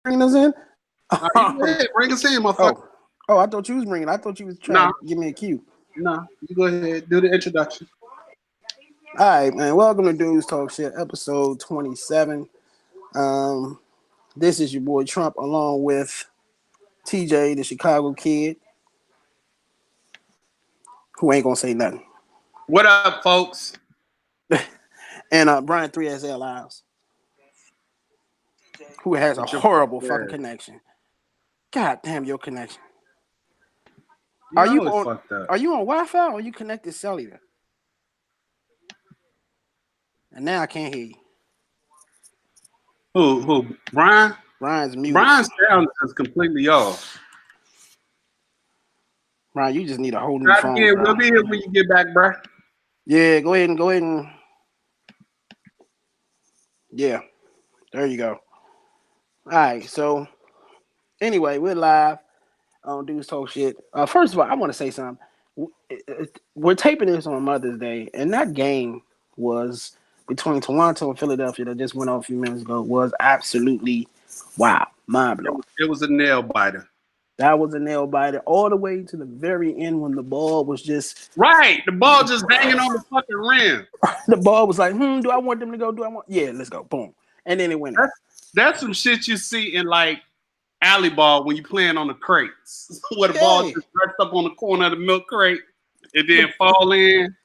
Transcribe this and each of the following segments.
bringing us in? Bring us in, motherfucker. Oh, I thought you was bringing. I thought you was trying to give me a cue. No, you go ahead. Do the introduction. All right, man. Welcome to Dudes Talk Shit, episode 27. This is your boy Trump, along with TJ, the Chicago kid, who ain't gonna say nothing. What up, folks? And Brian 3SL Lyles, who has a horrible fucking connection. God damn your connection. Are you on Wi-Fi or are you connected cellular? And now I can't hear you. Who? Brian? Brian's muted. Brian's sound is completely off. Brian, you just need a whole new phone. We'll be here when you get back, bro. Yeah, go ahead and. Yeah, there you go. All right, so anyway, we're live on Dudes Talk Shit. First of all, I want to say something. We're taping this on Mother's Day, and that game was between Toronto and Philadelphia that just went off a few minutes ago was absolutely wow, mind blowing. It was a nail biter. That was a nail biter all the way to the very end when the ball was just right. The ball just hanging on the fucking rim. The ball was like, do I want them to go? Yeah, let's go. Boom. And then it went. That's some shit you see in like alley ball when you playing on the crates, where the ball just rests up on the corner of the milk crate and then fall in.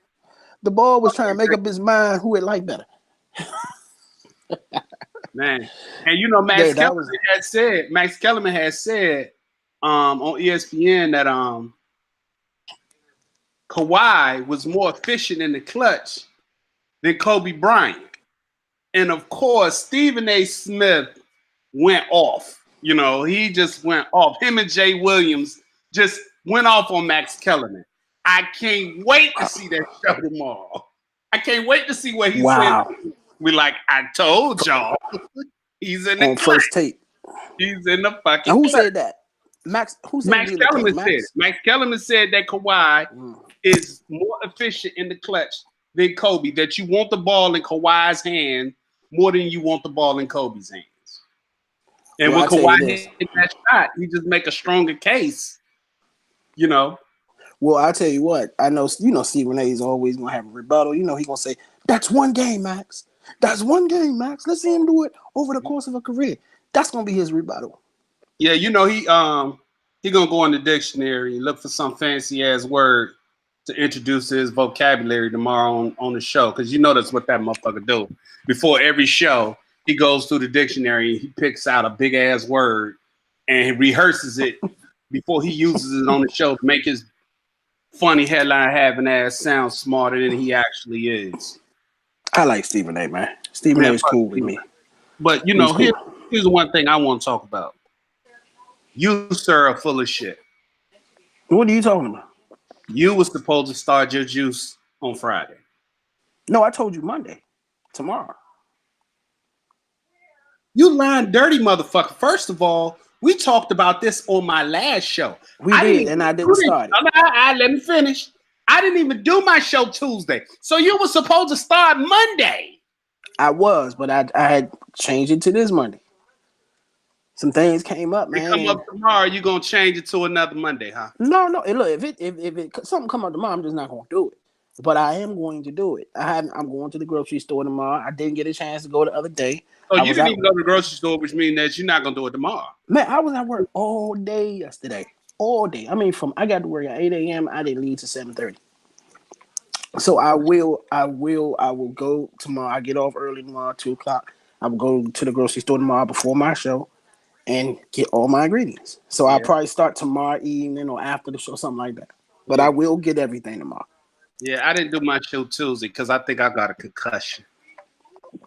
The ball was trying to make up his mind who it liked better. Man, and you know Max Kellerman had said on ESPN that Kawhi was more efficient in the clutch than Kobe Bryant. And of course, Stephen A. Smith went off. You know, he just went off. Him and Jay Williams just went off on Max Kellerman. I can't wait to see that show tomorrow. I can't wait to see what he said. We like, I told y'all. He's in the on first tape. He's in the fucking. Who said that? Max Kellerman said it. Max Kellerman said that Kawhi is more efficient in the clutch than Kobe. That you want the ball in Kawhi's hand more than you want the ball in Kobe's hands. And when Kawhi hit that shot, he just make a stronger case. You know. Well, I'll tell you what. I know. You know, Stephen A. is always gonna have a rebuttal. You know, he's gonna say, "That's one game, Max. That's one game, Max. Let's see him do it over the course of a career." That's gonna be his rebuttal. Yeah, you know, he gonna go in the dictionary and look for some fancy ass word to introduce his vocabulary tomorrow on the show, because you know that's what that motherfucker do. Before every show, he goes through the dictionary and he picks out a big ass word and he rehearses it before he uses it on the show to make his funny headline having ass sound smarter than he actually is. I like Stephen A, man. Stephen A is cool with me. But you know, here's one thing I want to talk about. You, sir, are full of shit. What are you talking about? You was supposed to start your juice on Friday. No, I told you Monday. Tomorrow. You lying dirty motherfucker. First of all, we talked about this on my last show. I didn't start it. Let me finish. I didn't even do my show Tuesday. So you were supposed to start Monday. I was, but I had changed it to this Monday. Some things came up, man. Come up tomorrow, you gonna change it to another Monday, huh? No. Look, if something come up tomorrow, I'm just not gonna do it. But I am going to do it. I'm going to the grocery store tomorrow. I didn't get a chance to go the other day. So you didn't even go to the grocery store, which means that you're not gonna do it tomorrow. Man, I was at work all day yesterday. All day. I mean, I got to work at 8 a.m. I didn't leave to 7:30. So I will go tomorrow. I get off early tomorrow, 2:00. I will go to the grocery store tomorrow before my show and get all my ingredients. So I'll probably start tomorrow evening or after the show, something like that. But I will get everything tomorrow. Yeah, I didn't do my show Tuesday because I think I got a concussion.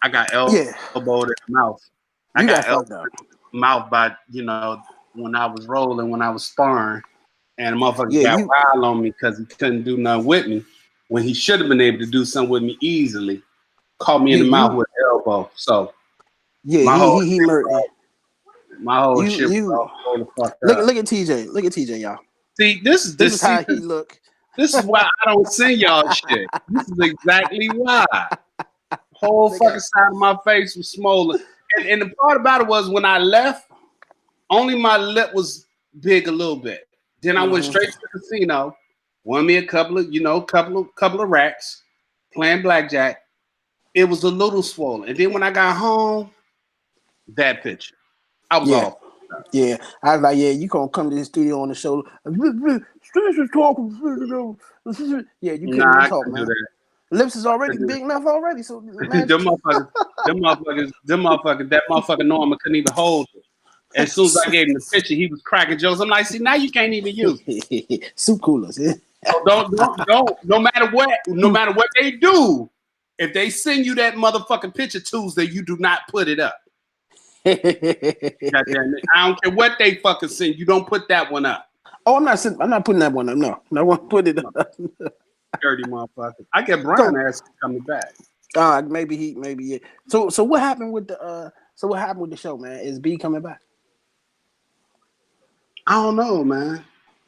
I got elbowed in the mouth. I got elbowed in the mouth by, you know, when I was rolling, when I was sparring. And the motherfucker got wild on me because he couldn't do nothing with me when he should have been able to do something with me easily. Caught me in the mouth with an elbow. So he murdered me. My whole shit. Look at TJ. Look at TJ, y'all. See, this is how he look. This is why I don't send y'all shit. This is exactly why. Whole fucking side of my face was swollen. And the part about it was when I left, Only my lip was big a little bit. Then I went straight to the casino, won me a couple of racks, playing blackjack. It was a little swollen. And then when I got home, that picture. I was Yeah. off. Yeah. I was like, yeah, you gonna come to the studio on the show. Yeah, you couldn't Nah, even I talk, couldn't do man. that. Lips is already big enough already. So man, them motherfuckers, that motherfucker Norman couldn't even hold it. As soon as I gave him the picture, he was cracking jokes. I'm like, see, now you can't even use it. soup coolers. Yeah. So don't. No matter what they do, if they send you that motherfucking picture Tuesday, you do not put it up. God damn it! I don't care what they fucking send. You don't put that one up. Oh, I'm not putting that one up. No, I won't put it up. Dirty motherfucker. I get Brian ass coming back. Maybe yeah. So what happened with the show, man? Is B coming back? I don't know, man.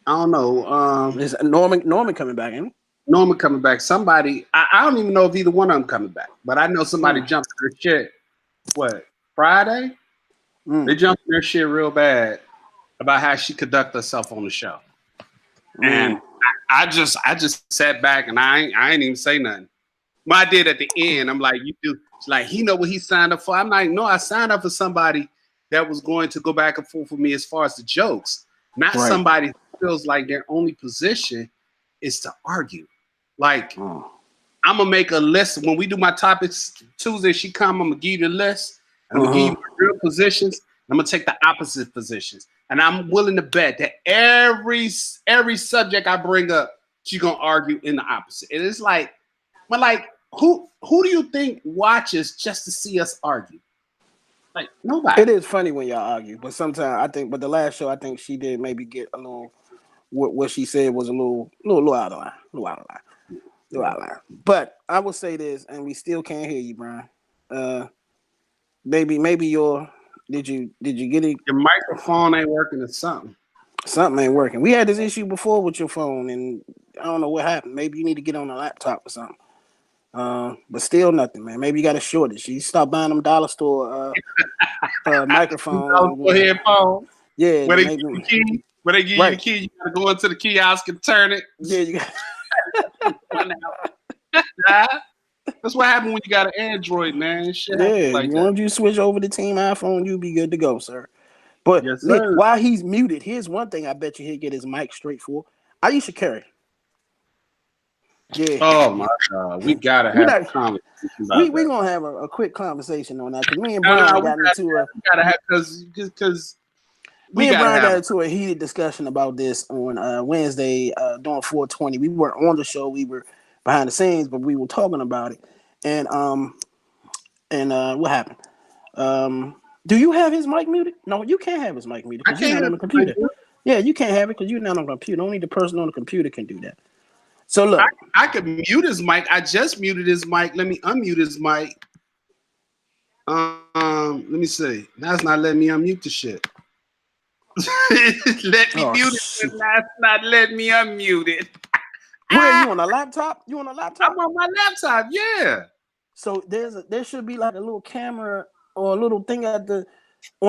I don't know. Is Norman coming back, ain't he? Norman coming back. Somebody, I don't even know if either one of them coming back, but I know somebody jumped their shit. What, Friday? They jumped their shit real bad about how she conduct herself on the show. And I just sat back and I ain't even say nothing. I did at the end. I'm like, you do. It's like, he know what he signed up for. I'm like, no, I signed up for somebody that was going to go back and forth with me as far as the jokes, not somebody who feels like their only position is to argue. Like, I'm gonna make a list when we do my topics Tuesday. She come, I'm gonna give you the list, and I'm gonna give you my real positions. I'm gonna take the opposite positions, and I'm willing to bet that every subject I bring up, she's gonna argue in the opposite. And it's like, but like, who do you think watches just to see us argue? Like, nobody. It is funny when y'all argue, but sometimes I think. But the last show, I think she did maybe get a little. What she said was a little out of line. But I will say this, and we still can't hear you, Brian. Maybe your did you get it? Your microphone ain't working or something. Something ain't working. We had this issue before with your phone, and I don't know what happened. Maybe you need to get on a laptop or something. But still nothing, man. Maybe you got a shortage. You stop buying them dollar store microphones. Headphones. Yeah, Where they give you the key. Where they give you the key, you gotta go into the kiosk and turn it. Yeah, you got. That's what happened when you got an Android, man. Shit like once you switch over to Team iPhone, you'll be good to go, sir. But yes, sir. while he's muted, here's one thing I bet you he'll get his mic straight for. Ayesha Curry. Yeah. Oh my God, we gotta have a conversation about we're gonna have a quick conversation on that because me and Brian got into a heated discussion about this on Wednesday during 420. We weren't on the show, we were behind the scenes, but we were talking about it. And what happened? Do you have his mic muted? No, you can't have his mic muted because you're not on the computer. Yeah, you can't have it because you're not on the computer. Only the person on the computer can do that. So look, I could mute his mic. I just muted his mic. Let me unmute his mic. Let me see. Now it's not letting me unmute the shit. Let me mute it, but now it's not letting me unmute it. Where are you on a laptop? You on a laptop? I'm on my laptop, yeah. So there should be like a little camera or a little thing on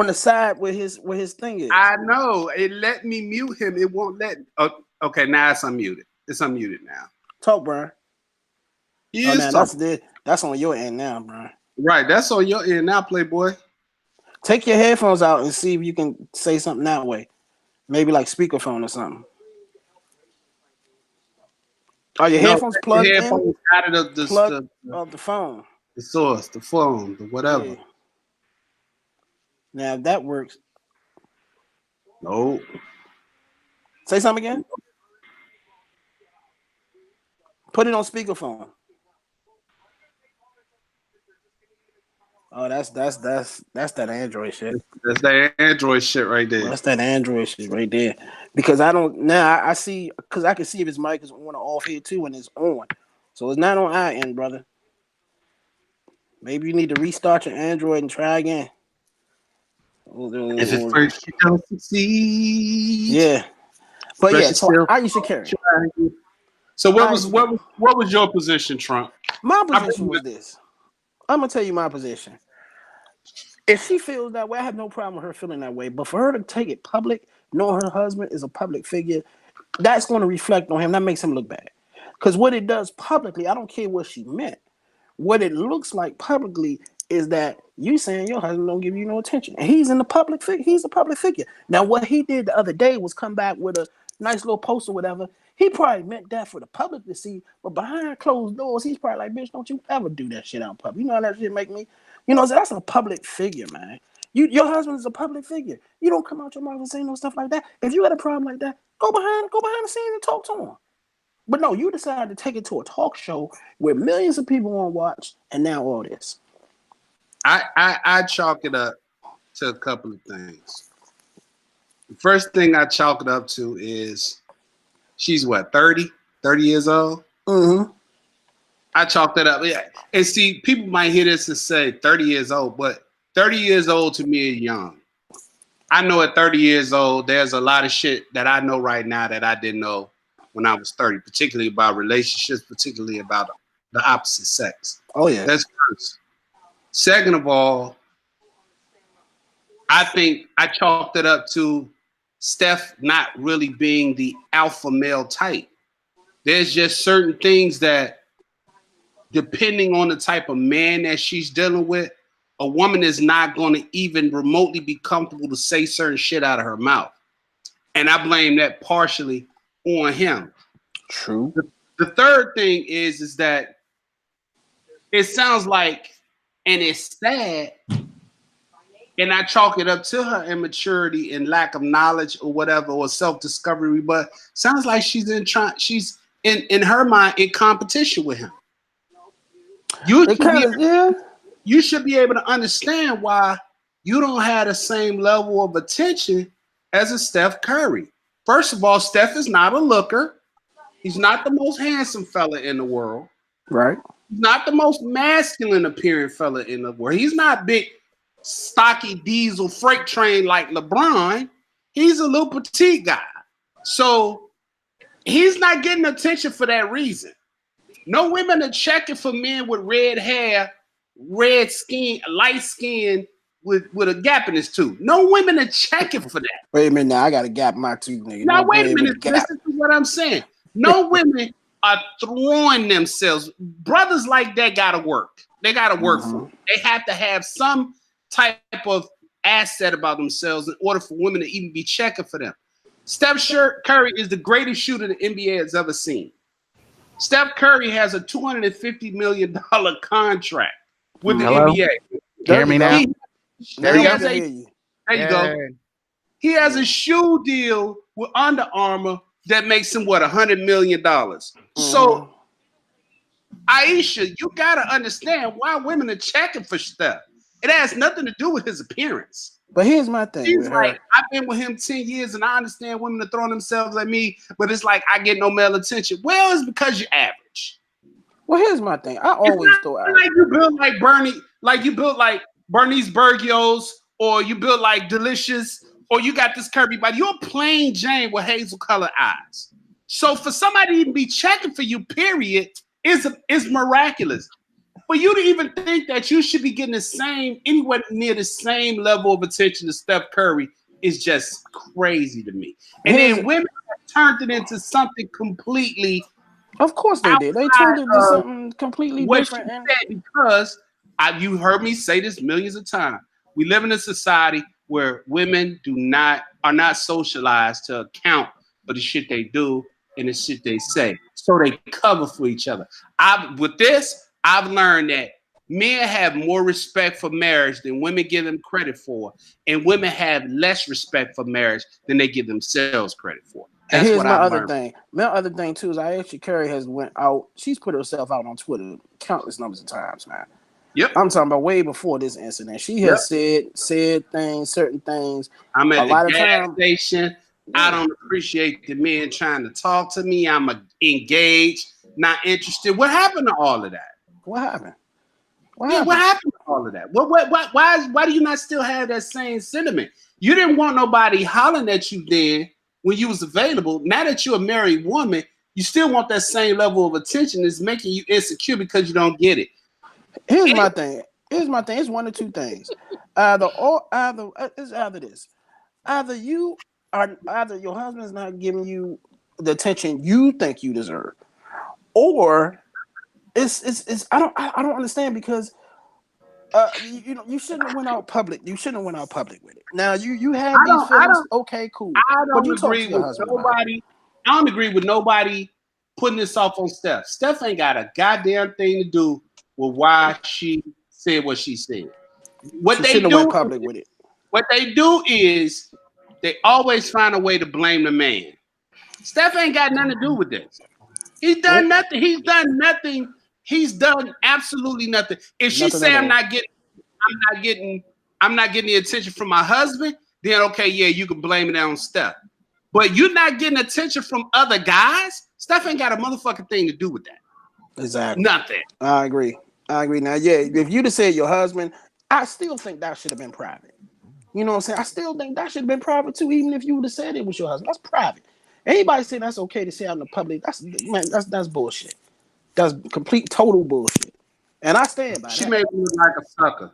the side where his thing is. I know. It let me mute him. It won't let. Oh, okay, now it's unmuted. It's unmuted now. Talk, Brian. Talking. That's on your end now, Brian. Right, that's on your end now, Playboy. Take your headphones out and see if you can say something that way. Maybe like speakerphone or something. Are your headphones plugged in? Out of the phone. The source, the phone, the whatever. Yeah. Now if that works. No. Say something again. Put it on speakerphone. Oh, that's that Android shit. That's that Android shit right there. That's that Android shit right there. Because I see because I can see if his mic is on or off here too, and it's on. So it's not on our end, brother. Maybe you need to restart your Android and try again. If at first you don't succeed. Yeah. But yeah, so Ayesha Curry. So what was your position, Trump? My position was this. I'm gonna tell you my position. If she feels that way, I have no problem with her feeling that way. But for her to take it public, knowing her husband is a public figure, that's going to reflect on him. That makes him look bad. Because what it does publicly, I don't care what she meant. What it looks like publicly is that you saying your husband don't give you no attention. And he's in the public figure. He's a public figure. Now, what he did the other day was come back with a nice little post or whatever. He probably meant that for the public to see, but behind closed doors, he's probably like, bitch, don't you ever do that shit out in public. You know how that shit make me? You know, so that's a public figure, man. Your husband is a public figure. You don't come out your mouth and say no stuff like that. If you had a problem like that, go behind the scenes and talk to him. But no, you decided to take it to a talk show where millions of people want to watch, and now all this. I chalk it up to a couple of things. The first thing I chalk it up to is she's what, 30 years old? Mm-hmm. I chalk that up. Yeah. And see, people might hear this and say 30 years old, but 30 years old to me is young. I know at 30 years old, there's a lot of shit that I know right now that I didn't know when I was 30, particularly about relationships, particularly about the opposite sex. Oh, yeah. That's first. Second of all, I think I chalked it up to Steph not really being the alpha male type. There's just certain things that, depending on the type of man that she's dealing with, a woman is not going to even remotely be comfortable to say certain shit out of her mouth. And I blame that partially on him. True. The third thing is that it sounds like, and it's sad, and I chalk it up to her immaturity and lack of knowledge or whatever, or self-discovery, but sounds like she's in her mind in competition with him. You should be able to understand why you don't have the same level of attention as a Steph Curry. First of all, Steph is not a looker. He's not the most handsome fella in the world. Right. He's not the most masculine appearing fella in the world. He's not big, stocky diesel freight train like LeBron. He's a little petite guy. So he's not getting attention for that reason. No women are checking for men with red hair, red skin, light skin with a gap in his tooth. No women are checking for that. Wait a minute, now I got a gap in my tooth, nigga. Now wait a minute, listen to what I'm saying. No women are throwing themselves. Brothers like that gotta work. They gotta work for it. They have to have some type of asset about themselves in order for women to even be checking for them. Steph Curry is the greatest shooter the NBA has ever seen. Steph Curry has a $250 million contract with the NBA. Hear me now? There you go. He has a shoe deal with Under Armour that makes him what, $100 million. So, Ayesha, you gotta understand why women are checking for Steph. It has nothing to do with his appearance. But here's my thing. He's like, I've been with him 10 years and I understand women are throwing themselves at me, but it's like I get no male attention. Well, it's because you're average. Well, here's my thing. I always throw out. Like you built like Bernie, like you built like Bernice Burgios, or you built like Delicious, or you got this curvy body. You're plain Jane with hazel colored eyes. So for somebody to even be checking for you, period, is miraculous. For you to even think that you should be getting the same, anywhere near the same level of attention to Steph Curry is just crazy to me. And then women have turned it into something completely. Of course they did. They turned it into something completely different. Because you heard me say this millions of times. We live in a society where women are not socialized to account for the shit they do and the shit they say. So they cover for each other. I've learned that men have more respect for marriage than women give them credit for, and women have less respect for marriage than they give themselves credit for. That's here's my other thing. My other thing too is Ayesha Curry has went out. She's put herself out on Twitter countless numbers of times, man. Yep. I'm talking about way before this incident. She has said things, certain things. I'm at the gas station. I don't appreciate the men trying to talk to me. I'm engaged, not interested. What happened to all of that? What happened? What happened to all of that? Why do you not still have that same sentiment? You didn't want nobody hollering at you then when you was available. Now that you're a married woman, you still want that same level of attention. It's making you insecure because you don't get it. Here's my thing. Here's my thing. It's one or two things. Either this. Either you either your husband's not giving you the attention you think you deserve, or it's I don't understand because you know you shouldn't have went out public. You shouldn't have went out public with it. Now you I have these don't I feelings. don't Okay, cool. I But don't you talk agree to your with husband about it. nobody. I don't agree with nobody putting this off on Steph. Steph ain't got a goddamn thing to do with why she said what she said. What She they shouldn't have went do, public with it. what they do is they always find a way to blame the man. Steph ain't got nothing to do with this. He's done Oh, nothing. He's done nothing. He's done absolutely nothing. If she nothing say at all. I'm not getting, I'm not getting the attention from my husband, then okay, yeah, you can blame it on Steph. But you're not getting attention from other guys. Steph ain't got a motherfucking thing to do with that. Exactly. Nothing. I agree. I agree. Now, yeah, if you'd have said your husband, I still think that should have been private. You know what I'm saying? I still think that should have been private too, even if you would have said it was your husband. That's private. Anybody saying that's okay to say out in the public, that's bullshit. That's complete total bullshit. And I stand by She that. made me look like a sucker.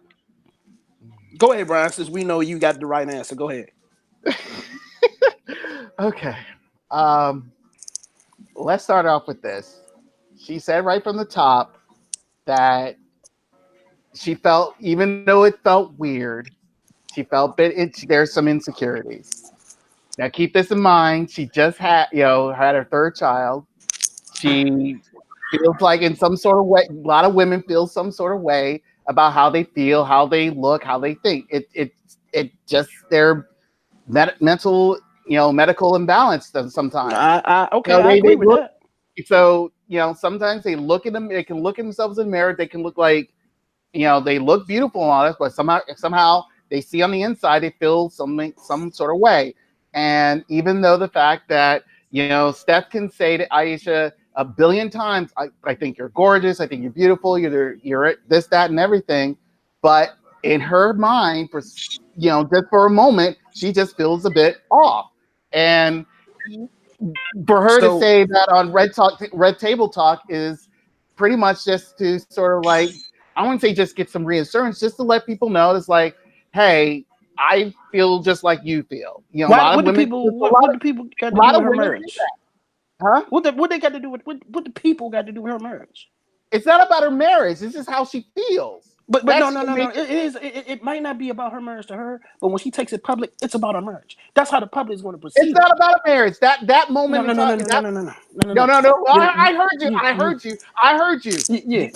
Go ahead, Brian, since we know you got the right answer. Go ahead. Okay. Um, let's start off with this. She said right from the top that she felt, even though it felt weird, she felt there's some insecurities. Now keep this in mind. She just had her third child. She feels like in some sort of way, a lot of women feel some sort of way about how they feel, how they look, how they think. It just their mental, medical imbalance sometimes. Okay, I They agree with look, that. so sometimes they look at them, they can look at themselves in the mirror, they can look like, they look beautiful and all this, but somehow they see on the inside they feel some sort of way. And even though the fact that Steph can say to Ayesha a billion times, I think you're gorgeous, I think you're beautiful, you're this, that, and everything, but in her mind, for just for a moment, she just feels a bit off. And for her to So say that on Red Table Talk is pretty much just to sort of like, I wouldn't say just get some reassurance, just to let people know it's like, hey, I feel just like you feel. A why? lot of women, What do people got a to do lot of with her women think marriage? that, huh? What they got to do with what the people got to do with her marriage? It's not about her marriage. It's just how she feels. But no That's no the no no. main. It might not be about her marriage to her, but when she takes it public, it's about her marriage. That's how the public is going to It's perceive it. not about a marriage. That No moment in no no no time. no no That no no no no no no no. no no. You, I heard you. I you, heard you. I heard you. yeah.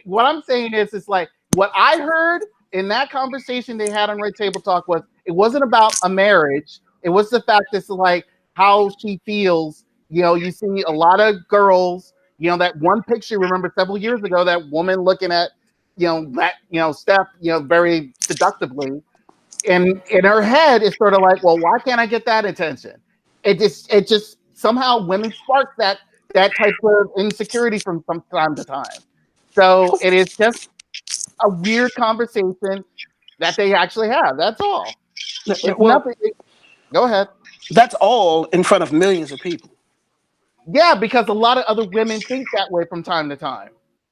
What I'm saying is, it's like what I heard in that conversation they had on Red Table Talk was it wasn't about a marriage. It was the fact that it's like how she feels. You see a lot of girls. That one picture. Remember several years ago, that woman looking at Steph very seductively, and in her head it's sort of like, well, why can't I get that attention? It just somehow women spark that type of insecurity from time to time. So it is just a weird conversation that they actually have. That's all. It's Well, nothing. Go ahead. that's all in front of millions of people. Yeah, because a lot of other women think that way from time to time.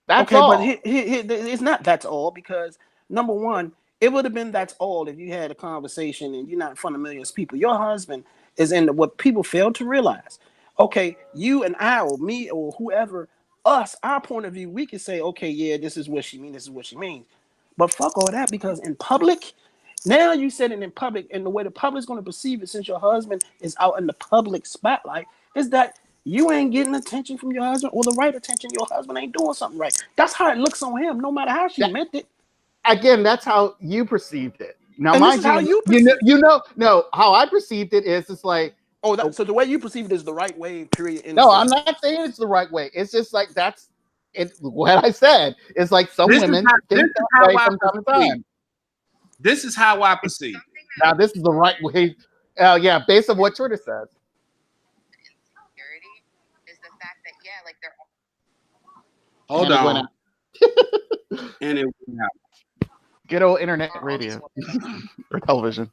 That's Okay, but all. it's not that's all because number one, it would have been that's all if you had a conversation and you're not in front of millions of people. Your husband is in what people fail to realize. Okay, you and I or me or whoever, us, our point of view, we can say, okay, yeah, this is what she means, this is what she means. But fuck all that because in public, now you said it in public, and the way the public's going to perceive it since your husband is out in the public spotlight is that you ain't getting attention from your husband or the right attention. Your husband ain't doing something right. That's how it looks on him, no matter how she That, meant it. again, that's how you perceived it. Now, And this is mind how you, you perceive it. no, how I perceived it is it's like, Oh, oh, so the way you perceive it is the right way, period, end of no, I'm story. not saying it's the right way. It's just like that's it. What I said is like some women This think is that how way I from time to perceive. time. This is how I perceive. Now this is the right way. Yeah, based on what Twitter says. Hold And it went on. out. And it went out. Good old internet radio or television.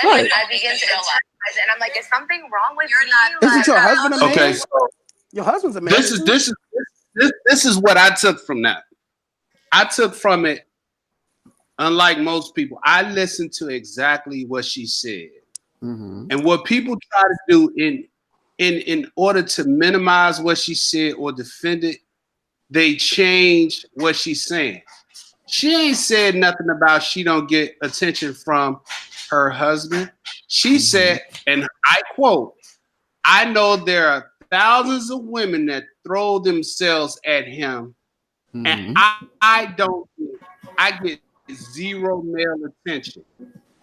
Right. And I'm like, is something wrong with You're me? not. Isn't your husband a man? Okay, so Your husband's a man. this is what I took from that. I took from it, unlike most people, I listened to exactly what she said. Mm-hmm. And what people try to do in order to minimize what she said or defend it, they change what she's saying. She ain't said nothing about she don't get attention from her husband. She said, and I quote, I know there are thousands of women that throw themselves at him, and I don't get, I get zero male attention.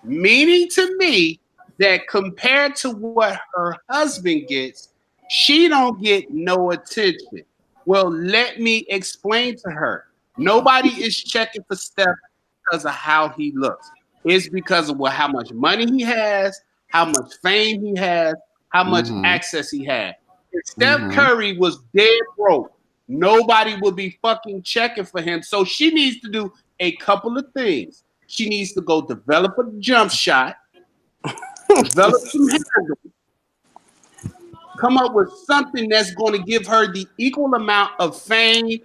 Meaning to me that compared to what her husband gets, she don't get no attention. Well, let me explain to her. Nobody is checking for Steph because of how he looks. It's because of how much money he has, how much fame he has, how much access he has. If Steph Curry was dead broke, nobody would be fucking checking for him. So she needs to do a couple of things. She needs to go develop a jump shot, develop some handles, come up with something that's going to give her the equal amount of fame,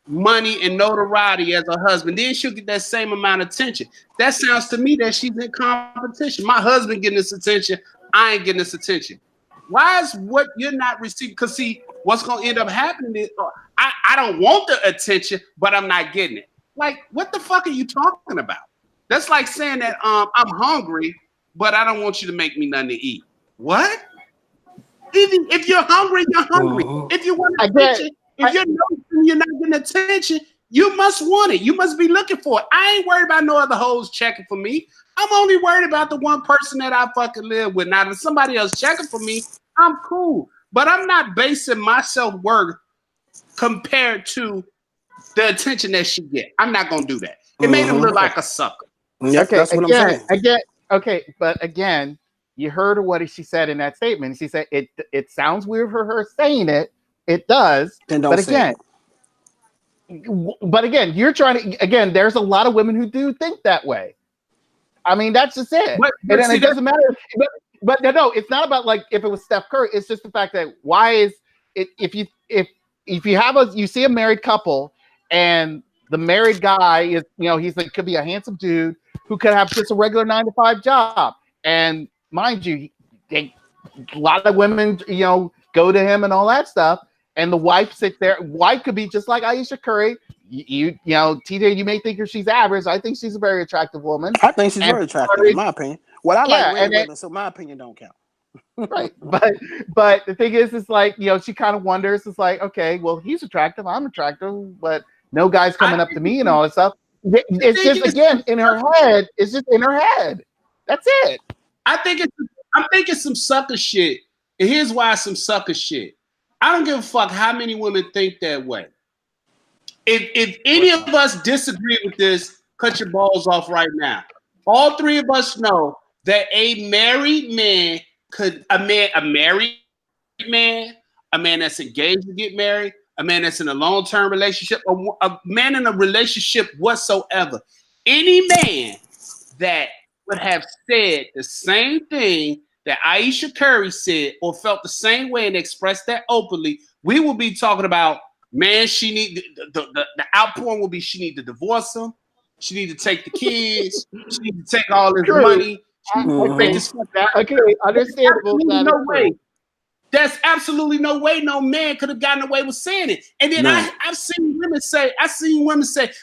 money, and notoriety as her husband. Then she'll get that same amount of attention. That sounds to me that she's in competition. My husband getting this attention, I ain't getting this attention. Why is what you're not receiving? Because see, what's going to end up happening is I don't want the attention, but I'm not getting it. Like, what the fuck are you talking about? That's like saying that I'm hungry, but I don't want you to make me nothing to eat. What? Even if you're hungry, you're hungry. If you want attention, if you're noticing you're not getting attention, you must want it. You must be looking for it. I ain't worried about no other hoes checking for me. I'm only worried about the one person that I fucking live with. Now, if somebody else checking for me, I'm cool. But I'm not basing my self-worth compared to the attention that she get. I'm not gonna do that. It made him look like a sucker. Yep, Okay, that's what I'm saying. Okay, but again, you heard what she said in that statement. She said it sounds weird for her saying it. It does. Then don't but say again, you're trying to there's a lot of women who do think that way. I mean, that's just it. But and see, it doesn't matter. But no, it's not about like if it was Steph Curry. It's just the fact that why is it if you have you see a married couple and the married guy is he's like could be a handsome dude who could have just a regular 9-to-5 job, and mind you, a lot of women go to him and all that stuff, and the wife sits there. Wife could be just like Ayesha Curry. You know, TJ, you may think she's average. I think she's a very attractive woman. I think she's very attractive, in my opinion. Well, I like red women, so my opinion don't count. Right, but the thing is, it's like she kind of wonders. It's like, okay, well, he's attractive, I'm attractive, but no guy's coming up to me and all that stuff. It's just again in her head. It's just in her head. That's it. I'm thinking some sucker shit, and here's why some sucker shit. I don't give a fuck how many women think that way. If any of us disagree with this, cut your balls off right now. All three of us know that a married man a married man, a man that's engaged to get married, a man that's in a long-term relationship, a man in a relationship whatsoever. Any man that would have said the same thing that Ayesha Curry said or felt the same way and expressed that openly, we will be talking about, man, she need the outpouring will be she need to divorce him. She need to take the kids. She need to take all his money. Okay, understandable. No way. There's absolutely no way no man could have gotten away with saying it. And then I've seen women say,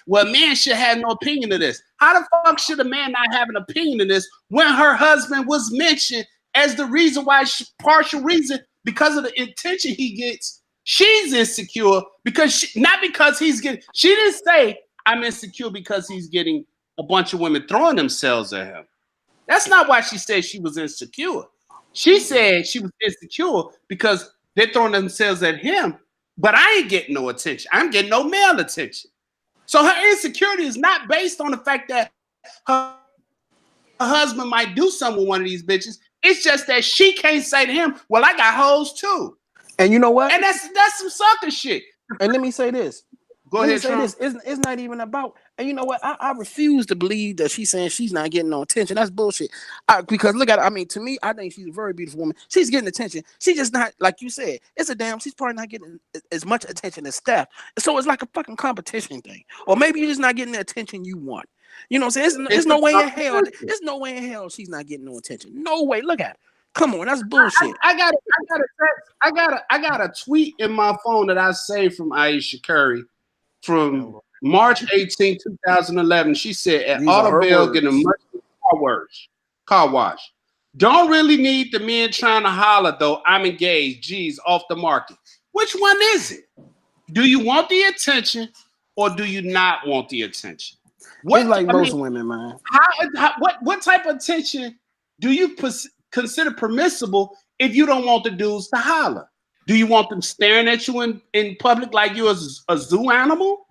well, man should have no opinion of this. How the fuck should a man not have an opinion of this when her husband was mentioned as the reason why, partial reason, because of the attention he gets, she's insecure because not because he's getting, she didn't say I'm insecure because he's getting a bunch of women throwing themselves at him. That's not why she said she was insecure. She said she was insecure because they're throwing themselves at him, but I ain't getting no attention. I'm getting no male attention. So her insecurity is not based on the fact that her husband might do something with one of these bitches. It's just that she can't say to him, well, I got hoes too. And you know what? And that's some sucker shit. And let me say this. Go Let me ahead, say Trump. this. It's not even about, and you know what? I refuse to believe that she's saying she's not getting no attention. That's bullshit. Because look at it. I mean, to me, I think she's a very beautiful woman. She's getting attention. She's just not, like you said, she's probably not getting as much attention as Steph. So it's like a fucking competition thing. Or maybe you're just not getting the attention you want. You know what I'm saying? It's It's a no way in hell. competition. There's no way in hell she's not getting no attention. No way. Look at it. Come on, that's bullshit. I got a tweet in my phone that I saved from Ayesha Curry from March 18, 2011. She said at These are her Autobell getting a words. much car wash. Don't really need the men trying to holler though. I'm engaged. Geez, off the market. Which one is it? Do you want the attention or do you not want the attention? It's like most women, man. What type of attention do you consider permissible if you don't want the dudes to holler? Do you want them staring at you in public like you're a zoo animal?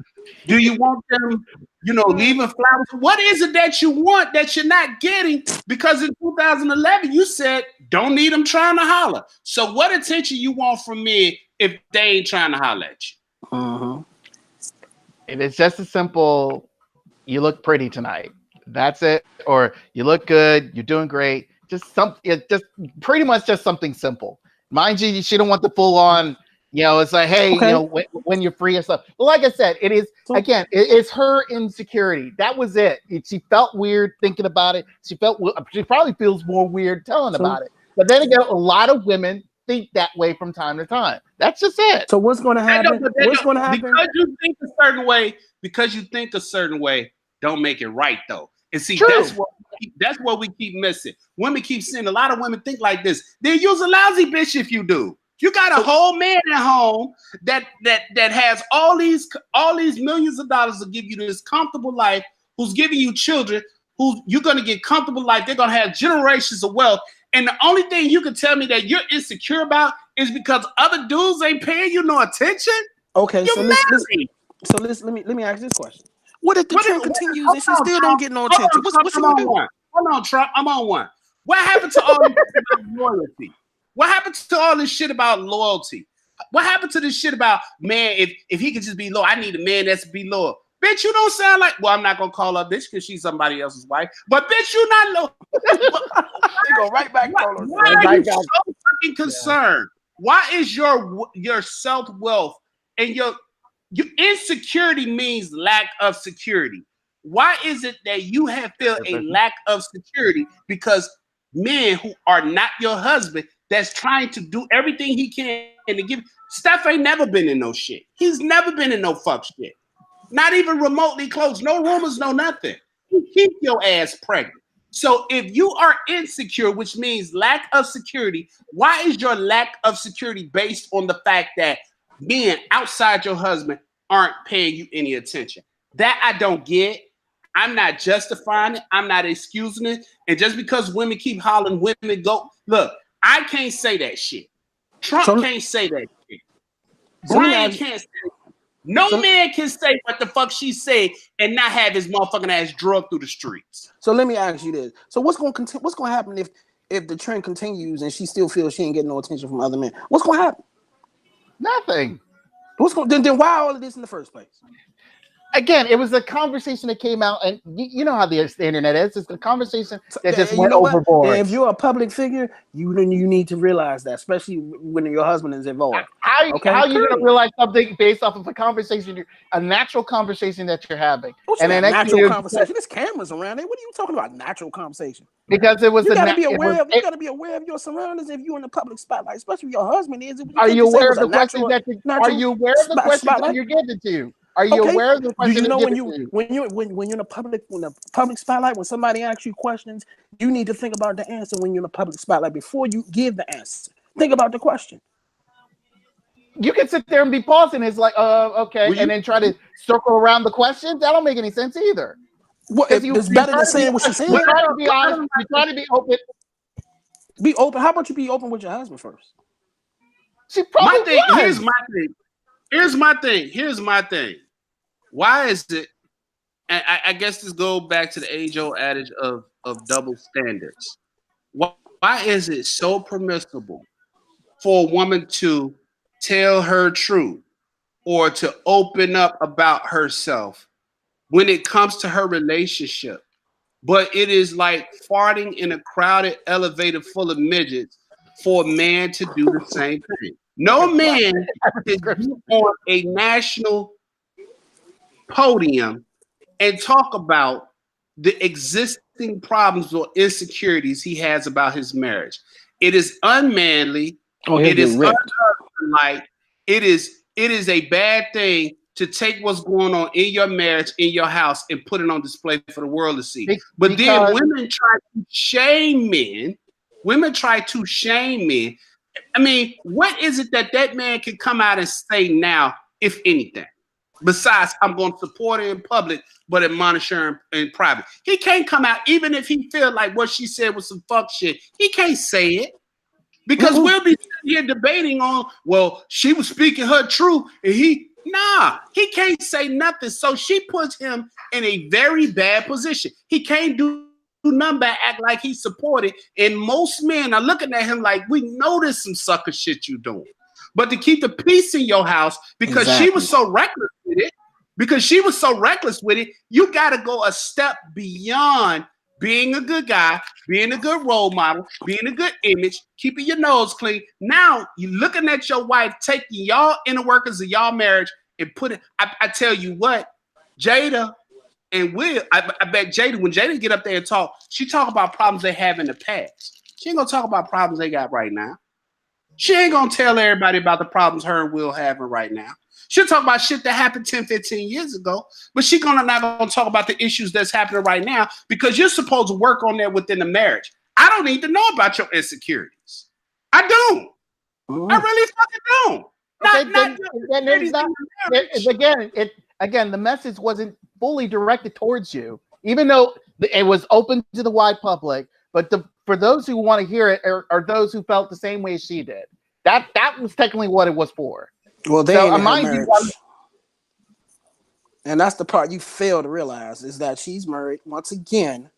Do you want them, leaving flowers? What is it that you want that you're not getting? Because in 2011, you said don't need them trying to holler. So what attention you want from me if they ain't trying to holler at you? Uh-huh. And it's just as simple. You look pretty tonight. That's it. Or you look good. You're doing great. Just pretty much just something simple. Mind you, she don't want the full on, it's like, hey, Okay. when you're free and stuff. But like I said, it is, again, it's her insecurity. That was it. She felt weird thinking about it. She probably feels more weird telling about it. But then again, a lot of women think that way from time to time. That's just it. So what's going to happen? What's going to happen? Because you think a certain way, don't make it right though. And see, that's what we keep missing. Women keep saying, a lot of women think like this. They use a lousy bitch if you do. You got a whole man at home that has all these millions of dollars to give you this comfortable life, who's giving you children, who you're gonna get comfortable life. They're gonna have generations of wealth. And the only thing you can tell me that you're insecure about is because other dudes ain't paying you no attention. Okay, so let me ask this question. What if the trend continues and she still don't get no attention? What you gonna do? Hold on, Trump. I'm on one. What happened to all this shit about loyalty? What happened to all this shit about loyalty? What happened to this shit about, man, if he could just be loyal, I need a man that's be loyal. Bitch, you don't sound like, well, I'm not going to call her bitch because she's somebody else's wife, but bitch, you not loyal. They go right back. Why are you so fucking concerned? Why is your self-wealth and your insecurity means lack of security? Why is it that you have felt a lack of security? Because men who are not your husband that's trying to do everything he can to give. Steph ain't never been in no shit. He's never been in no fuck shit. Not even remotely close. No rumors, no nothing. You keep your ass pregnant. So if you are insecure, which means lack of security, why is your lack of security based on the fact that men outside your husband aren't paying you any attention? That I don't get. I'm not justifying it. I'm not excusing it. And just because women keep hollering, women go. Look, I can't say that shit. Trump can't say that shit. Brian can't say that. No man can say what the fuck she said and not have his motherfucking ass drugged through the streets. So let me ask you this. So what's going to happen if the trend continues and she still feels she ain't getting no attention from other men? What's going to happen? Nothing. Then why all of this in the first place? Again, it was a conversation that came out, and you know how the internet is. It's a conversation that just went overboard. If you're a public figure, you need to realize that, especially when your husband is involved. How are you going to realize something based off of a natural conversation that you're having? And then natural conversation. There's cameras around there. What are you talking about? Natural conversation. Because it was you gotta be aware of your surroundings if you're in the public spotlight, especially if your husband is. Are you aware of the questions that you're getting to? Are you aware of the questions? Do you know when you're in a public spotlight, when somebody asks you questions, you need to think about the answer when you're in a public spotlight before you give the answer. Think about the question. You can sit there and be pausing. It's like, okay, and then try to circle around the question. That don't make any sense either. Well, it's better than saying what she's saying. You try to be honest. You try to be open. Be open. How about you be open with your husband first? She probably Here's my thing. Why is it? And I guess this goes back to the age-old adage of double standards. Why is it so permissible for a woman to tell her truth or to open up about herself when it comes to her relationship. But it is like farting in a crowded elevator full of midgets for a man to do the same thing. No man can be on a national podium and talk about the existing problems or insecurities he has about his marriage. It is unmanly. Oh, he'll It get is ripped. unhusbandlike. It is a bad thing to take what's going on in your marriage, in your house, and put it on display for the world to see. But then women try to shame men. Women try to shame men. I mean, what is it that man can come out and say now, if anything? Besides, I'm going to support her in public, but admonish her in private. He can't come out, even if he feel like what she said was some fuck shit. He can't say it. Because we'll be sitting here debating on, well, she was speaking her truth, and he can't say nothing. So she puts him in a very bad position. He can't do nothing but act like he's supported. And most men are looking at him like, we know there's some sucker shit you doing. But to keep the peace in your house, because she was so reckless with it, you got to go a step beyond being a good guy, being a good role model, being a good image, keeping your nose clean. Now you're looking at your wife taking y'all inner workings of y'all marriage and put it. I tell you what, Jada and Will, I bet Jada, when Jada get up there and talk, she talk about problems they have in the past. She ain't gonna talk about problems they got right now. She ain't gonna tell everybody about the problems her and Will having right now. She'll talk about shit that happened 10, 15 years ago, but she's not gonna talk about the issues that's happening right now because you're supposed to work on that within the marriage. I don't need to know about your insecurities. I don't. I really fucking don't. Again, the message wasn't fully directed towards you, even though it was open to the wide public. But for those who want to hear it are those who felt the same way as she did. That was technically what it was for. Well, they ain't in her marriage. And that's the part you fail to realize is that she's married once again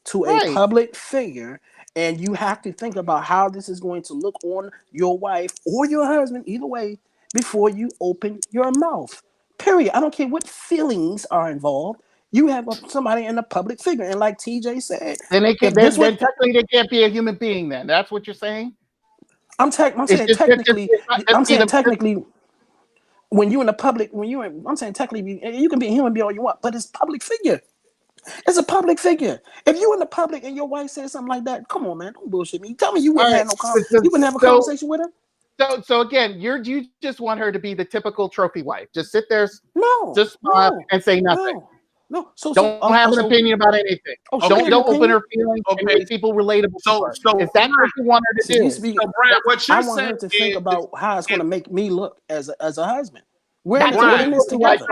to a public figure, and you have to think about how this is going to look on your wife or your husband, either way, before you open your mouth. Period. I don't care what feelings are involved. You have somebody in a public figure, and like TJ said, then technically they can't be a human being. Then that's what you're saying. I'm saying technically. When you're in the public, I'm saying technically, you can be a human being all you want, but it's public figure. It's a public figure. If you in the public and your wife says something like that, come on, man, don't bullshit me. Tell me you wouldn't have you wouldn't have a conversation with her. So again, you just want her to be the typical trophy wife. Just sit there, just smile and say nothing. No. Don't have an opinion about anything. Don't open her feelings and make people relatable. So is that what you want her to do? So Brian, what you're I want her to think about how it's going to make me look as a husband. We're in this together.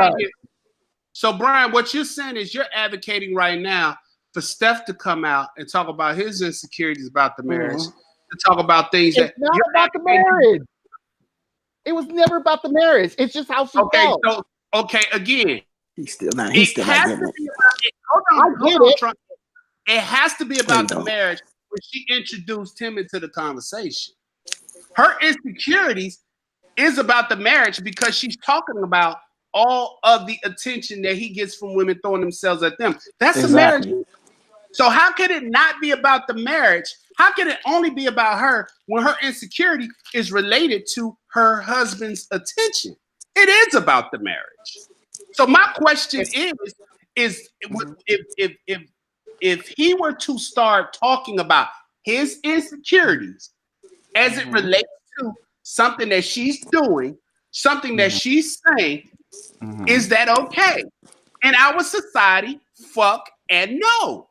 So Brian, what you're saying is you're advocating right now for Steph to come out and talk about his insecurities about the marriage, to talk about things it's not about the marriage. It was never about the marriage. It's just how she felt. So again. He's still not getting it. It has to be about the marriage when she introduced him into the conversation. Her insecurities is about the marriage because she's talking about all of the attention that he gets from women throwing themselves at them. That's a marriage. So how can it not be about the marriage? How can it only be about her when her insecurity is related to her husband's attention? It is about the marriage. So my question is if he were to start talking about his insecurities as it relates to something that she's doing, something that she's saying, is that okay? In our society, fuck and no.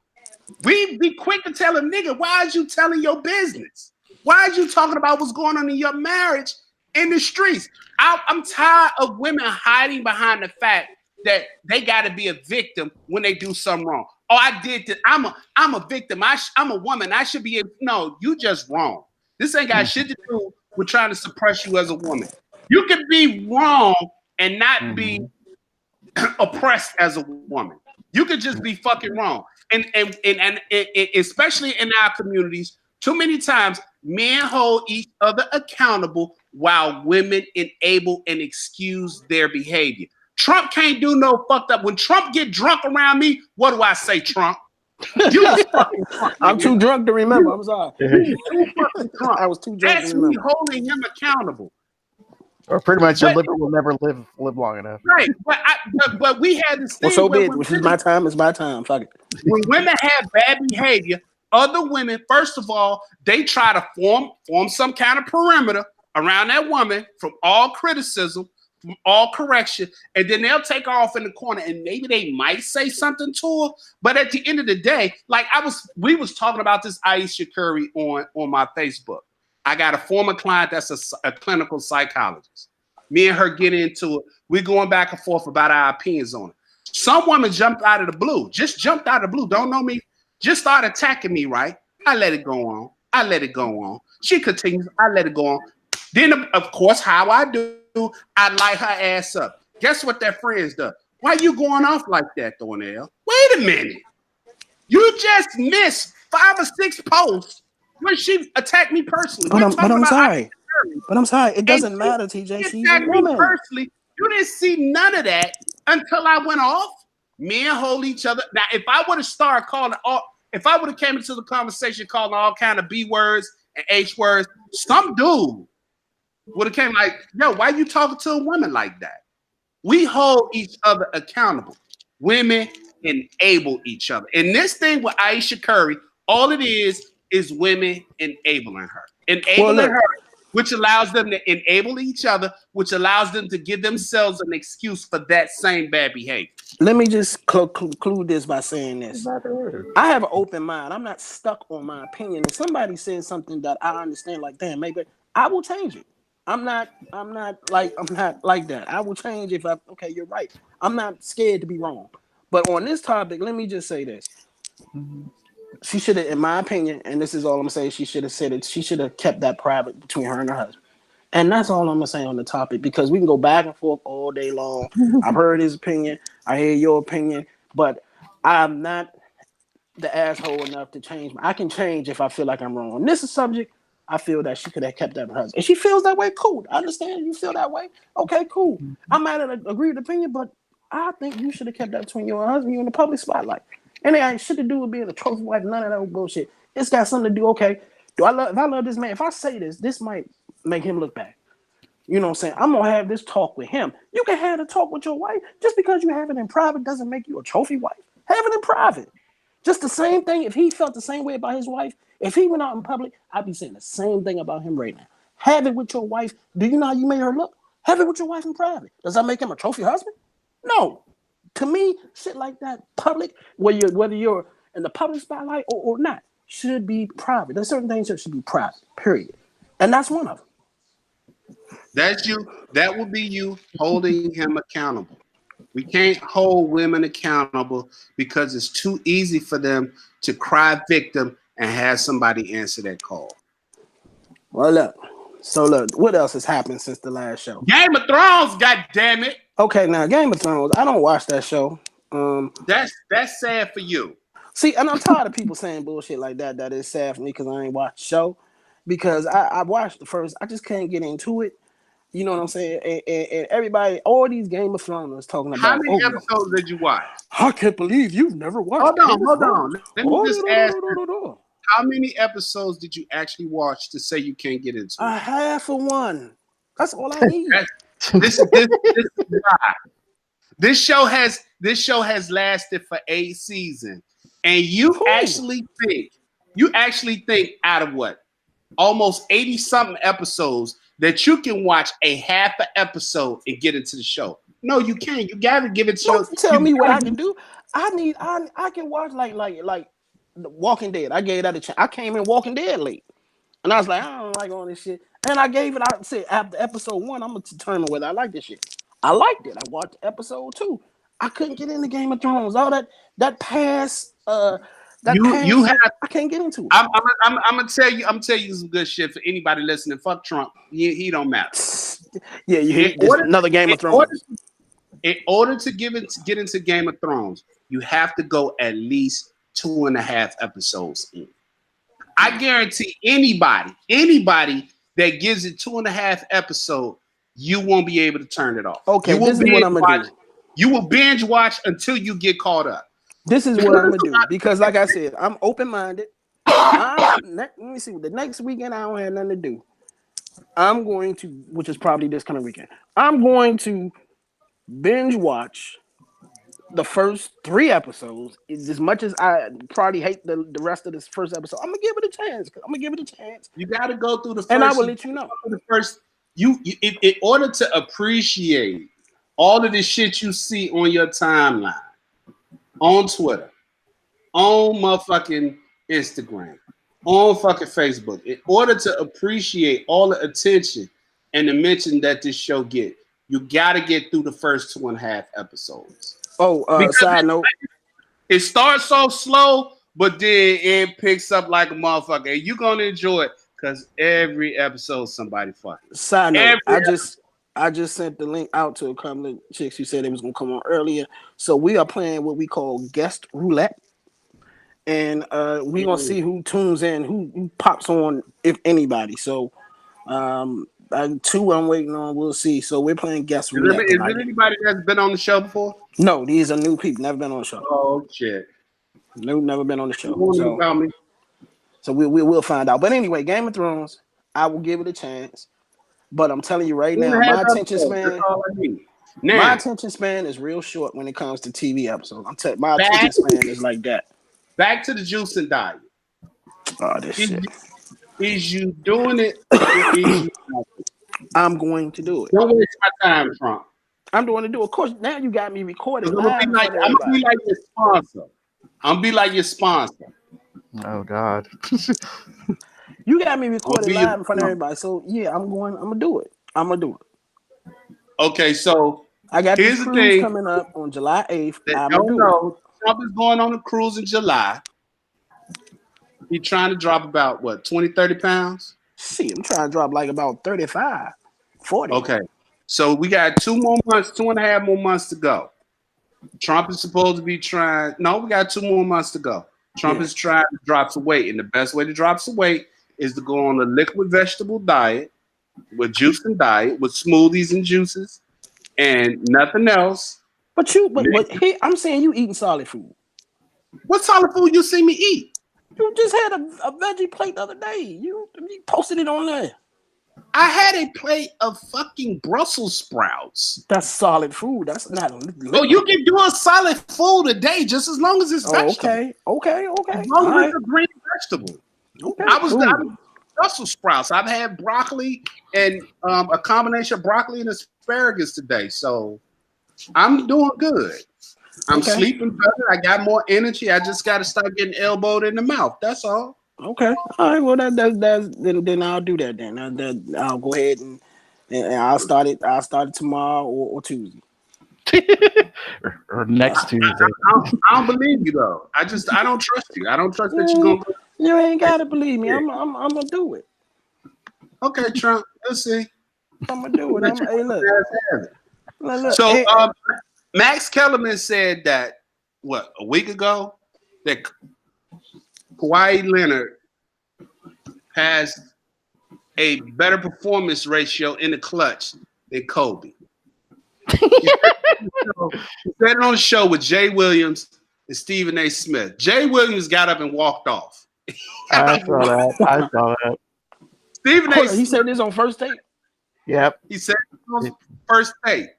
We be quick to tell him, nigga, why is you telling your business? Why are you talking about what's going on in your marriage in the streets? I'm tired of women hiding behind the fact that they got to be a victim when they do something wrong. Oh, I did this. I'm a victim. I'm a woman. I should be. No, you just wrong. This ain't got shit to do with trying to suppress you as a woman. You can be wrong and not be oppressed as a woman. You could just be fucking wrong. And especially in our communities, too many times men hold each other accountable while women enable and excuse their behavior. Trump can't do no fucked up. When Trump get drunk around me, what do I say, Trump? You was fucking drunk. I'm too drunk to remember. I'm sorry. You too fucking drunk. I was too drunk That's to me remember. holding him accountable. Or pretty much your liver will never live long enough. Right. But we had this thing Well, so where be it. Which is my time. It's my time. Fuck it. when women have bad behavior, other women, first of all, they try to form some kind of perimeter around that woman from all criticism, from all correction, and then they'll take off in the corner and maybe they might say something to her. But at the end of the day, like we was talking about this Ayesha Curry on my Facebook. I got a former client that's a clinical psychologist. Me and her get into it. We're going back and forth about our opinions on it. Some woman jumped out of the blue, just jumped out of the blue, don't know me, just started attacking me, right? I let it go on. I let it go on. She continues, I let it go on. Then, of course, how I do, I light her ass up. Guess what that friends does? Why you going off like that, Thornell? Wait a minute. You just missed 5 or 6 posts when she attacked me personally. But I'm sorry. But I'm sorry. It doesn't matter, TJ. She's a woman. Personally, you didn't see none of that until I went off. Men hold each other. Now, if I would have started calling if I would have came into the conversation calling all kind of B words and H words, some dude would have came like, yo, why you talking to a woman like that? We hold each other accountable. Women enable each other. And this thing with Ayesha Curry, all it is women enabling her. Enabling her, which allows them to enable each other, which allows them to give themselves an excuse for that same bad behavior. Let me just conclude this by saying this. I have an open mind. I'm not stuck on my opinion. If somebody says something that I understand, like, damn, maybe I will change it. I'm not like that. I will change if okay, you're right. I'm not scared to be wrong. But on this topic, let me just say this. She should have, in my opinion, and this is all I'm saying, she should have said it. She should have kept that private between her and her husband. And that's all I'm gonna say on the topic, because we can go back and forth all day long. I've heard his opinion, I hear your opinion, but I'm not the asshole enough to change. I can change if I feel like I'm wrong. On this subject, I feel that she could have kept that with her husband. If she feels that way, cool. I understand you feel that way. Okay, cool. I might have agreed with opinion, but I think you should have kept that between you and her husband. You're in the public spotlight. And it ain't shit to do with being a trophy wife, none of that bullshit. It's got something to do, okay, if I love this man, if I say this might make him look bad. You know what I'm saying? I'm going to have this talk with him. You can have a talk with your wife. Just because you have it in private doesn't make you a trophy wife. Have it in private. Just the same thing. If he felt the same way about his wife, if he went out in public, I'd be saying the same thing about him right now. Have it with your wife. Do you know how you made her look? Have it with your wife in private. Does that make him a trophy husband? No. To me, shit like that, public, whether you're in the public spotlight or not, should be private. There's certain things that should be private, period. And that's one of them. That's you. That will be you holding him accountable. We can't hold women accountable because it's too easy for them to cry victim and have somebody answer that call. Well, look, what else has happened since the last show? Game of Thrones, goddammit. Okay, now Game of Thrones. I don't watch that show. That's sad for you. See, and I'm tired of people saying bullshit like that. That is sad for me because I ain't watched the show. Because I watched the first, I just can't get into it. You know what I'm saying? And everybody, all these Game of Thrones talking about. How many episodes did you watch? I can't believe you've never watched. Hold on. Let me just ask. How many episodes did you actually watch to say you can't get into it? A half of one. That's all I need. This is why. This show has lasted for 8 seasons, and you actually think out of what, almost 80 something episodes, that you can watch a half an episode and get into the show. No, you can't. You gotta give it to. Don't tell me what I can do. I can watch like Walking Dead. I gave that a chance. I came in Walking Dead late, and I was like, I don't like all this shit. And I gave it. I said after episode 1, I'm gonna determine whether I like this shit. I liked it. I watched episode 2. I couldn't get into Game of Thrones. All that past. I can't get into it. I'm gonna tell you some good shit for anybody listening. Fuck Trump. He don't matter. Yeah, you hear another Game of Thrones. In order to get into Game of Thrones, you have to go at least 2.5 episodes in. I guarantee anybody that gives it 2.5 episodes, you won't be able to turn it off. Okay, You will this is what I'm gonna watch. do. You will binge watch until you get caught up. This is what Because I'm gonna do because, like I said, I'm open minded. Let me see. The next weekend I don't have nothing to do. I'm going to, which is probably this kind of weekend. I'm going to binge watch the first 3 episodes. Is as much as I probably hate the rest of this first episode. I'm gonna give it a chance. I'm gonna give it a chance, you got to go through the and I first. will let you know. In order to appreciate all of the shit you see on your timeline, on Twitter, on motherfucking Instagram, on fucking Facebook, in order to appreciate all the attention and the mention that this show get, you got to get through the first 2.5 episodes. Oh, Because side note. it starts off slow, but then it picks up like a motherfucker. And you're going to enjoy it because every episode somebody fucking. Side note. Every I just sent the link out to a couple of chicks who said it was gonna come on earlier. So we are playing what we call guest roulette. And we're gonna see who tunes in, who pops on, if anybody. So 2 I'm waiting on. We'll see. So we're playing guest roulette Is tonight. there anybody that's been on the show before? No, these are new people. Never been on the show. Oh shit! No, never been on the show. About me. So we'll find out. But anyway, Game of Thrones. I will give it a chance. But I'm telling you right now, my attention span. Now, my attention span is real short when it comes to TV episodes. My attention span is like that. Back to the juicing diet. Oh, this shit. Is you doing it? Or is you not? I'm going to do it. Don't waste my time, Trump. I'm going to do it. Of course, now you got me recorded I'm live. gonna be like your sponsor. I'm gonna be like your sponsor. Oh God. You got me recorded live in front of everybody. So yeah, I'm gonna do it. I'm gonna do it. Okay, so I got here's this the cruise thing coming up on July 8th. that don't know. Trump is going on a cruise in July. He's trying to drop about what, 20, 30 pounds? See, I'm trying to drop like about 35, 40. Okay. So we got 2.5 more months to go. Trump is supposed to be trying. No, we got 2 more months to go. Trump is trying to drop some weight. And the best way to drop some weight is to go on a liquid vegetable diet with juice and diet, with smoothies and juices and nothing else. But hey, I'm saying you eating solid food. What solid food you see me eat? You just had a veggie plate the other day. You posted it on there. I had a plate of fucking Brussels sprouts. That's solid food. That's not. Oh, you can do a solid food a day just as long as it's vegetable. Okay. As long as it's a green vegetable. Okay. I was Brussels sprouts. I've had broccoli and a combination of broccoli and asparagus today. So I'm doing good. I'm sleeping better. I got more energy. I just got to start getting elbowed in the mouth. That's all. Okay. All right. Well, then I'll do that. Then I'll go ahead and I'll start it. I'll start it tomorrow or Tuesday. or next Tuesday. I don't believe you though. I don't trust you. I don't trust that you're gonna. You ain't gotta believe me. I'm gonna do it. Okay, Trump. Let's see. I'm gonna do it. Hey, look. So Max Kellerman said that a week ago that Kawhi Leonard has a better performance ratio in the clutch than Kobe. He said it on the show with Jay Williams and Stephen A. Smith. Jay Williams got up and walked off. I saw that. Stephen A. He said this on First Take? Yep. He said this on First Take.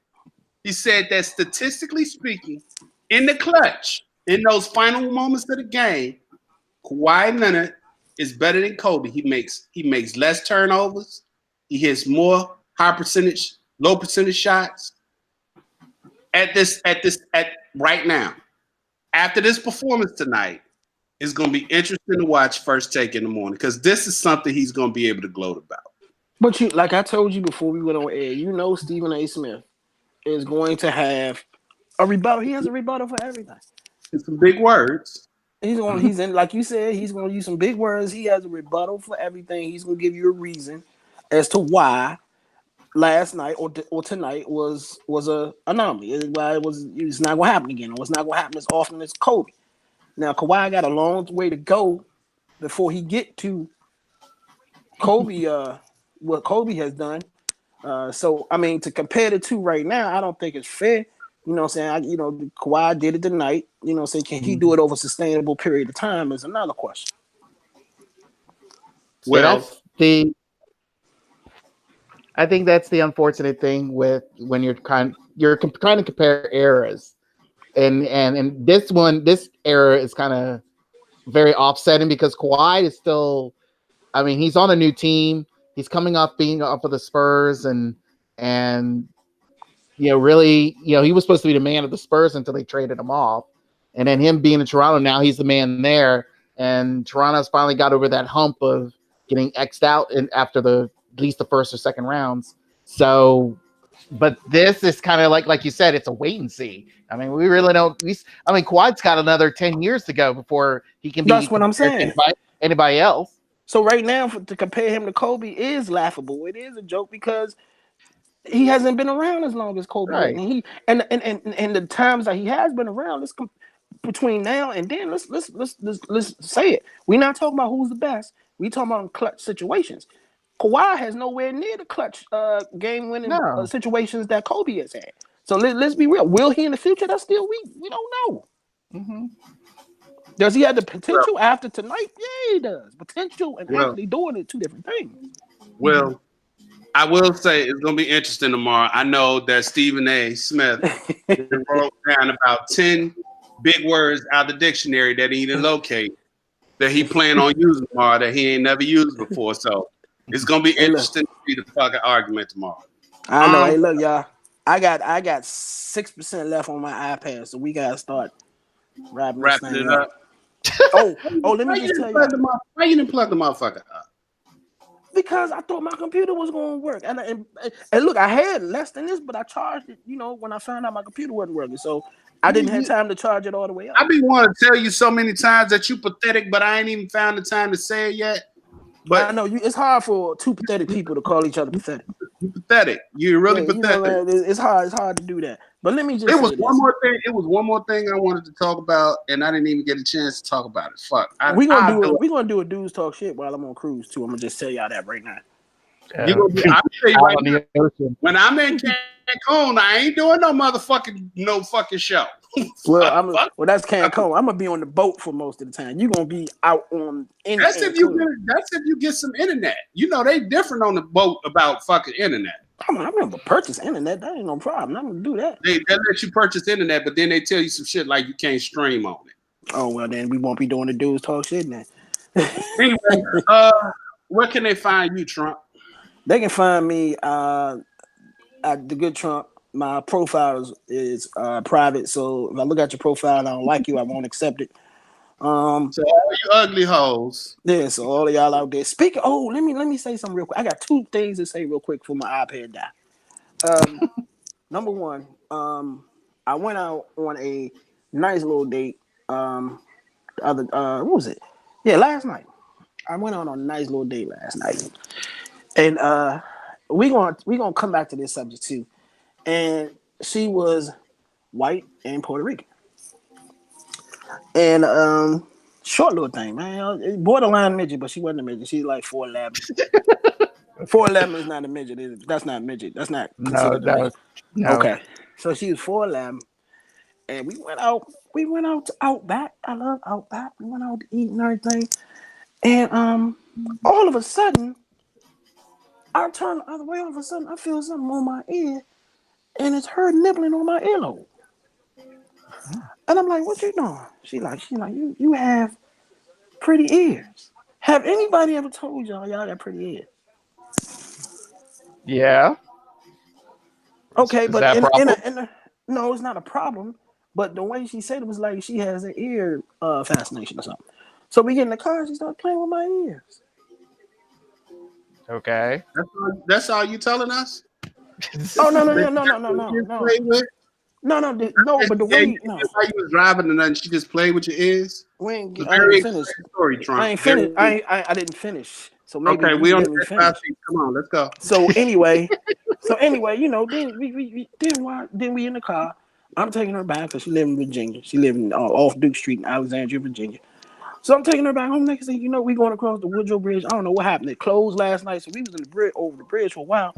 He said that statistically speaking, in the clutch, in those final moments of the game, Kawhi Leonard is better than Kobe. He makes less turnovers. He hits more low percentage shots. At right now, after this performance tonight, it's going to be interesting to watch First Take in the morning because this is something he's going to be able to gloat about. But like I told you before we went on air, Stephen A. Smith is going to have a rebuttal. He has a rebuttal for everything. It's some big words. He's in, like you said, he's going to use some big words. He has a rebuttal for everything. He's going to give you a reason as to why last night or tonight was a anomaly. Why it's not going to happen again, or it's not going to happen as often as Kobe. Now Kawhi got a long way to go before he get to Kobe what Kobe has done. So I mean, to compare the two right now, I don't think it's fair. You know what I'm saying? Kawhi did it tonight. You know what I'm saying? Can he do it over a sustainable period of time is another question. Yeah, Well, I think that's the unfortunate thing with when you're trying to compare eras, and this era is kind of very offsetting because Kawhi is still, I mean, he's on a new team. He's coming off being up with the Spurs, and really, he was supposed to be the man of the Spurs until they traded him off, and then him being in Toronto now, he's the man there, and Toronto's finally got over that hump of getting X'd out after at least the first or second rounds. So, but this is kind of like you said, it's a wait and see. I mean, we really don't. I mean, Kawhi's got another 10 years to go before he can be That's what I'm compared to saying. anybody else. So right now, to compare him to Kobe is laughable. It is a joke because he hasn't been around as long as Kobe has, Right. and and the times that he has been around, between now and then, let's say it. We're not talking about who's the best. We talking about clutch situations. Kawhi has nowhere near the clutch game winning No. situations that Kobe has had. So let's be real. Will he in the future? That's still we don't know. Mm-hmm. Does he have the well, potential after tonight? Yeah, he does. Potential and well, actually doing it, two different things. well. I will say it's going to be interesting tomorrow. I know that Stephen A. Smith wrote down about 10 big words out of the dictionary that he need to locate that he plan on using tomorrow that he ain't never used before. So it's going to be Hey, look. interesting to see the fucking argument tomorrow. I know. Um, Hey, look, y'all. I got 6% left on my iPad, so we gotta start wrapping this Wrapping thing it up. up. Oh, let me Why you just didn't tell plug y'all. the motherfucker up? Because I thought my computer was going to work, and look, I had less than this, but I charged it. When I found out my computer wasn't working, so I didn't have time to charge it all the way up. I be wanting to tell you so many times that you pathetic, but I ain't even found the time to say it yet. I But know it's hard for two pathetic people to call each other pathetic. you pathetic. You're Yeah, really pathetic. it's hard. It's hard to do that. But let me It just was say one this: more thing. It was one more thing I wanted to talk about, and I didn't even get a chance to talk about it. Fuck. we're gonna I'll do do it. it. We're gonna do a dudes talk shit while I'm on cruise too. I'm gonna just tell y'all that right now. You gonna be, I'll tell you Out right on now. the ocean. When I'm in Cancun, I ain't doing no fucking show. Well, Fuck. that's Cancun. I'm gonna be on the boat for most of the time. You're gonna be out in That's if you Cancun. get some internet. You know they different on the boat about fucking internet. I'm gonna purchase internet. That ain't no problem. I'm gonna do that. They let you purchase internet, but then they tell you some shit like you can't stream on it. Oh well, then we won't be doing the dudes talk shit then. Anyway, where can they find you, Trump? They can find me at the Good Trump. My profile is private, so if I look at your profile and I don't like you, I won't accept it. So all you ugly hoes. Yeah, so all of y'all out there. Speaking. Oh, let me say something real quick. I got two things to say real quick before my iPad die. Number one, I went out on a nice little date. What was it? Yeah, last night. I went out on a nice little date last night, and we gonna come back to this subject too. And she was white and Puerto Rican, and short little thing, man, borderline midget, but she wasn't a midget. She's like 4'11". 4'11" is not a midget. That's not midget. That's not No, considered a no, midget. no. Okay, so she was 4'11", and we went out. We went out to Outback. I love Outback. We went out to eat and everything, and all of a sudden, I turn the other way. All of a sudden, I feel something on my ear, and it's her nibbling on my earlobe. And I'm like, "What you doing?" She like, you have pretty ears. Have anybody ever told y'all got pretty ears? Yeah. Okay, Is but that a problem? no, it's not a problem. But the way she said it was like she has an ear fascination or something. So we get in the car, and she started playing with my ears. Okay. That's all you telling us? Oh no no That no no no no you no just no play with? no! But the way no, While you was driving and then she just played with your ears? It's a I ain't very finished. exciting story, I Trump. ain't Very finished. I didn't finish. So maybe okay. if you We can on let me the last finish. seat. Come on, let's go. So anyway, then we in the car. I'm taking her back because she live in Virginia. She live in off Duke Street in Alexandria, Virginia. So I'm taking her back home. Next thing you know, we going across the Woodrow Bridge. I don't know what happened. It closed last night, so we was in the bridge over the bridge for a while.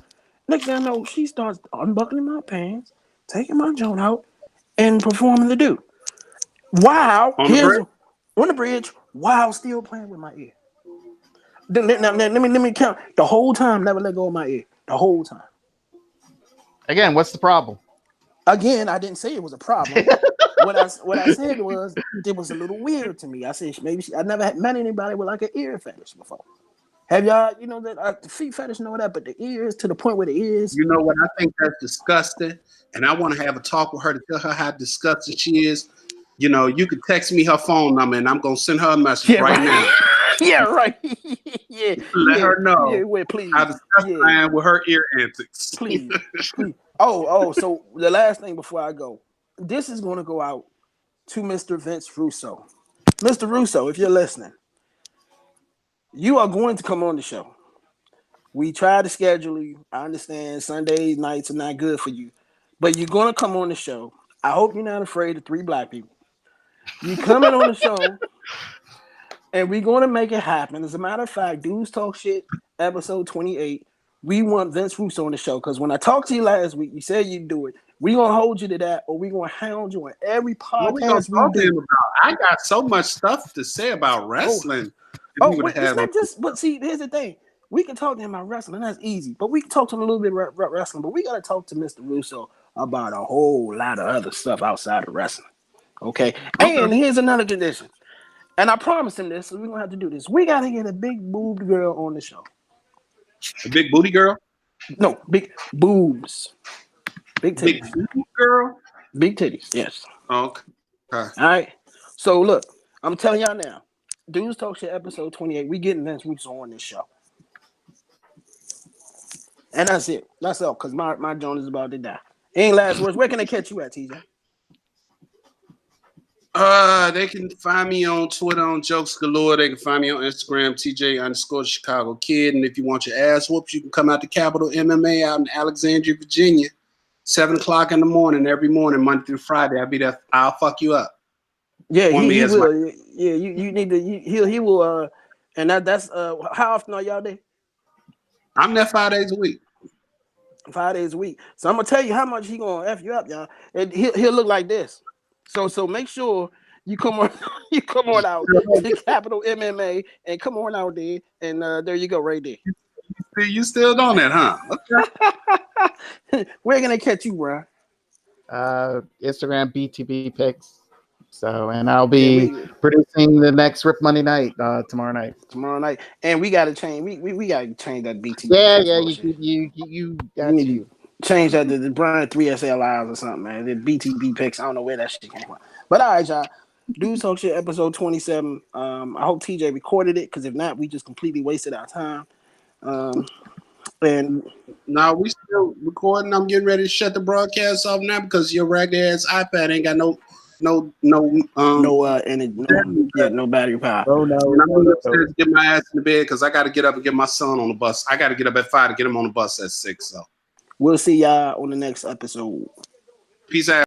Next thing I know, she starts unbuckling my pants, taking my joint out, and performing the do. Wow, On the here's break? on the bridge. Wow, still playing with my ear. Now, let me count the whole time. Never let go of my ear. The whole time. Again, what's the problem? Again, I didn't say it was a problem. What I said was it was a little weird to me. I said I never had met anybody with like an ear fetish before. Have y'all, that the feet fetish know that, but the ears to the point where the ears. You know what? I think that's disgusting, and I want to have a talk with her to tell her how disgusted she is. You know, you could text me her phone number, and I'm gonna send her a message Yeah, right now. Yeah, right. Yeah, Let her know Wait, please. how disgusted I am with her ear antics. Please. Oh. So the last thing before I go, this is going to go out to Mr. Vince Russo. Mr. Russo, if you're listening, you are going to come on the show. We tried to schedule you. I understand Sunday nights are not good for you, but you're going to come on the show. I hope you're not afraid of 3 black people. You coming on the show, and we're going to make it happen. As a matter of fact, Dudes Talk Shit, episode 28. We want Vince Russo on the show because when I talked to you last week, you said you'd do it. We're going to hold you to that, or we're going to hound you on every What we gonna podcast we talk to him do. about? I got so much stuff to say about wrestling. Wait, it's not just, but see, here's the thing. We can talk to him about wrestling, that's easy. But we can talk to him a little bit about wrestling, but we got to talk to Mr. Russo about a whole lot of other stuff outside of wrestling. Okay? And here's another condition. And I promised him this, so we're going to have to do this. We got to get a big boobed girl on the show. A big booty girl? No, big boobs. Big titties. Big booty girl? Big titties, yes. Okay. All right. So, look, I'm telling y'all now. Dudes Talk Shit, episode 28. We getting Vince Russo on this show. And that's it. That's all, because my joint is about to die. Ain't last words. Where can they catch you at, TJ? They can find me on Twitter on Jokes Galore. They can find me on Instagram, TJ_Chicago Kid. And if you want your ass whooped, you can come out to Capital MMA out in Alexandria, Virginia, 7 o'clock in the morning, every morning, Monday through Friday. I'll be there. I'll fuck you up. Yeah, he will. Yeah, you need to. He will. And that's how often are y'all there? I'm there 5 days a week. 5 days a week. So I'm gonna tell you how much he gonna f you up, y'all. And he'll look like this. So make sure you come on out to Capital MMA and come on out there and there you go right there. You still on that, huh? Okay. Where can they catch you, bro? Instagram BTB Pics. So, and I'll be producing the next Rip Monday night tomorrow night. Tomorrow night, and we gotta change. We gotta change that BTB. Yeah. You got to change that to the Brian 3SLIs or something, man. The BTB Pics. I don't know where that shit came from. But all right, y'all. Dudes Talk Shit, episode 27. I hope TJ recorded it, because if not, we just completely wasted our time. And now we still recording. I'm getting ready to shut the broadcast off now because your ragged ass iPad ain't got no battery power. I'm gonna upstairs get my ass in the bed because I got to get up and get my son on the bus. I got to get up at 5 to get him on the bus at 6. So we'll see y'all on the next episode. Peace out.